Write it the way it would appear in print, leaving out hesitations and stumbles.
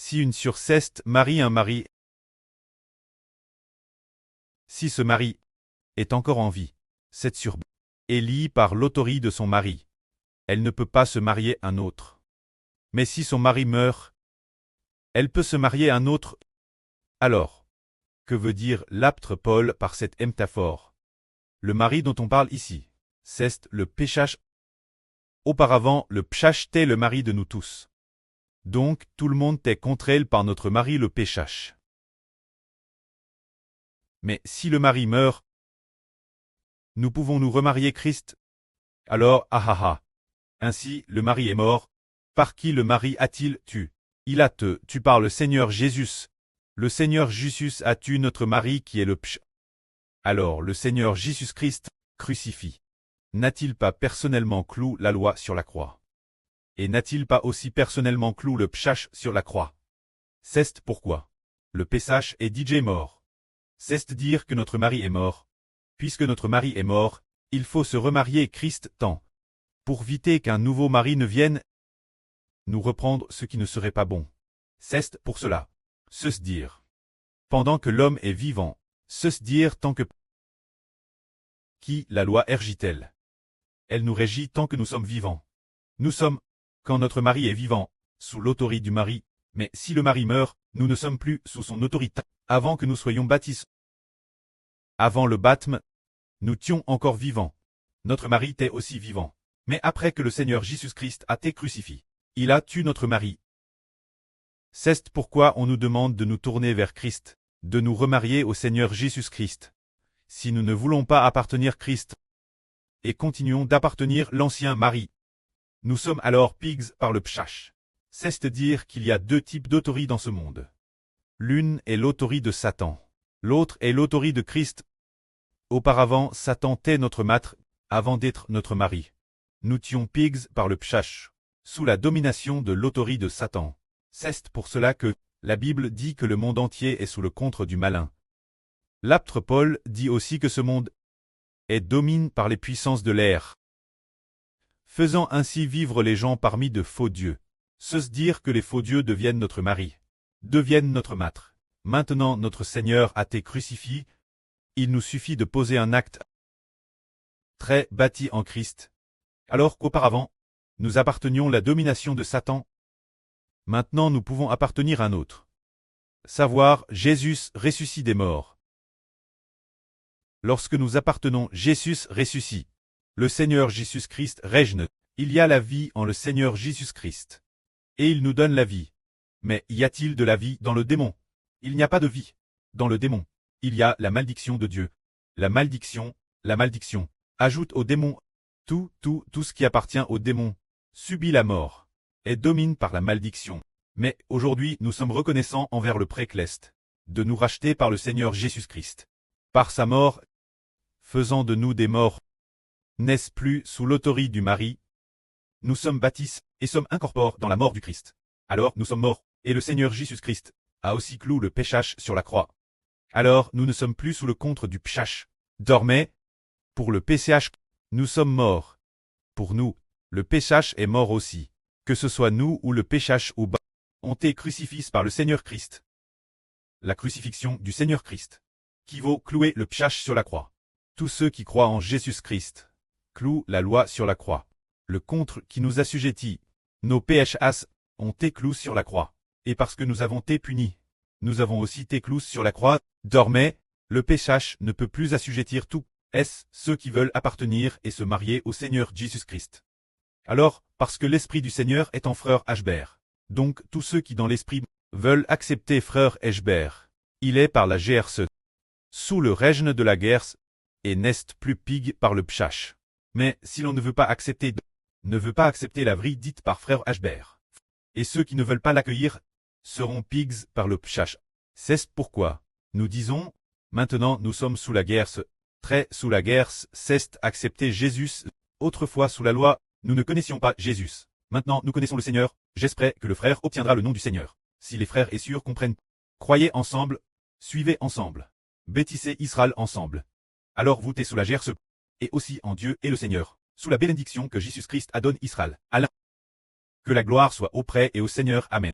Si une sur ceste marie un mari, si ce mari est encore en vie, 7 sur B, est liée par l'autorité de son mari, elle ne peut pas se marier un autre. Mais si son mari meurt, elle peut se marier un autre. Alors, que veut dire l'apôtre Paul par cette métaphore? Le mari dont on parle ici, c'est le péchage. Auparavant, le péchage était le mari de nous tous. Donc, tout le monde est contre elle par notre mari le péchage. Mais si le mari meurt, nous pouvons nous remarier Christ. Alors, ainsi, le mari est mort. Par qui le mari a-t-il tué? Il a tu par le Seigneur Jésus. Le Seigneur Jésus a tué notre mari qui est le péché. Alors, le Seigneur Jésus-Christ, crucifie, n'a-t-il pas personnellement cloué la loi sur la croix? Et n'a-t-il pas aussi personnellement cloué le péchage sur la croix? C'est pourquoi le péchage est DJ mort. C'est dire que notre mari est mort. Puisque notre mari est mort, il faut se remarier Christ tant, pour éviter qu'un nouveau mari ne vienne nous reprendre ce qui ne serait pas bon. C'est pour cela. Se dire. Pendant que l'homme est vivant, se dire tant que qui la loi régit-elle? Elle nous régit tant que nous sommes vivants. Nous sommes, quand notre mari est vivant, sous l'autorité du mari, mais si le mari meurt, nous ne sommes plus sous son autorité. Avant que nous soyons baptisés, avant le baptême, nous étions encore vivants. Notre mari était aussi vivant. Mais après que le Seigneur Jésus-Christ a été crucifié, il a tué notre mari. C'est pourquoi on nous demande de nous tourner vers Christ, de nous remarier au Seigneur Jésus-Christ. Si nous ne voulons pas appartenir Christ et continuons d'appartenir l'ancien mari, nous sommes alors pigs par le péchage. C'est-à-dire qu'il y a deux types d'autorité dans ce monde. L'une est l'autorité de Satan. L'autre est l'autorité de Christ. Auparavant, Satan était notre maître, avant d'être notre mari. Nous étions pigs par le péchage, sous la domination de l'autorité de Satan. C'est pour cela que la Bible dit que le monde entier est sous le contrôle du malin. L'apôtre Paul dit aussi que ce monde est dominé par les puissances de l'air, faisant ainsi vivre les gens parmi de faux dieux. Se dire que les faux dieux deviennent notre mari, deviennent notre maître. Maintenant notre Seigneur a été crucifié, il nous suffit de poser un acte très bâti en Christ. Alors qu'auparavant, nous appartenions à la domination de Satan, maintenant nous pouvons appartenir à un autre. Savoir Jésus ressuscite des morts. Lorsque nous appartenons Jésus ressuscite, le Seigneur Jésus-Christ règne. Il y a la vie en le Seigneur Jésus-Christ. Et il nous donne la vie. Mais y a-t-il de la vie dans le démon? Il n'y a pas de vie dans le démon. Il y a la malédiction de Dieu. La malédiction, ajoute au démon. Tout ce qui appartient au démon, subit la mort, et domine par la malédiction. Mais aujourd'hui nous sommes reconnaissants envers le précleste, de nous racheter par le Seigneur Jésus-Christ. Par sa mort, faisant de nous des morts, n'est-ce plus sous l'autorité du mari? Nous sommes baptisés et sommes incorporés dans la mort du Christ. Alors nous sommes morts, et le Seigneur Jésus-Christ a aussi cloué le péchage sur la croix. Alors nous ne sommes plus sous le contrôle du péchage. Dormez. Pour le péchage, nous sommes morts. Pour nous, le péchage est mort aussi. Que ce soit nous ou le péchage ou bas, ont été crucifiés par le Seigneur Christ. La crucifixion du Seigneur Christ, qui vaut clouer le péchage sur la croix. Tous ceux qui croient en Jésus-Christ clouent la loi sur la croix. Le contre qui nous assujettit, nos péchas, ont été cloués sur la croix. Et parce que nous avons été punis, nous avons aussi été cloués sur la croix. Dormez, le péchage ne peut plus assujettir tout. Est-ce ceux qui veulent appartenir et se marier au Seigneur Jésus-Christ? Alors, parce que l'Esprit du Seigneur est en frère Ashbert. Donc, tous ceux qui dans l'Esprit veulent accepter frère Ashbert, il est par la GRC, sous le règne de la guerre, et n'est plus pig par le péchage. Mais si l'on ne veut pas accepter la vraie dite par frère Ashbert, et ceux qui ne veulent pas l'accueillir seront pigs par le péchage. C'est pourquoi nous disons, maintenant nous sommes sous la guerre, très sous la guerre, c'est accepter Jésus. Autrefois sous la loi, nous ne connaissions pas Jésus. Maintenant nous connaissons le Seigneur. J'espère que le frère obtiendra le nom du Seigneur. Si les frères et sœurs comprennent, croyez ensemble, suivez ensemble, bêtissez Israël ensemble. Alors vous êtes sous la guerre, et aussi en Dieu et le Seigneur, sous la bénédiction que Jésus-Christ a donné Israël. Allah. Que la gloire soit auprès et au Seigneur. Amen.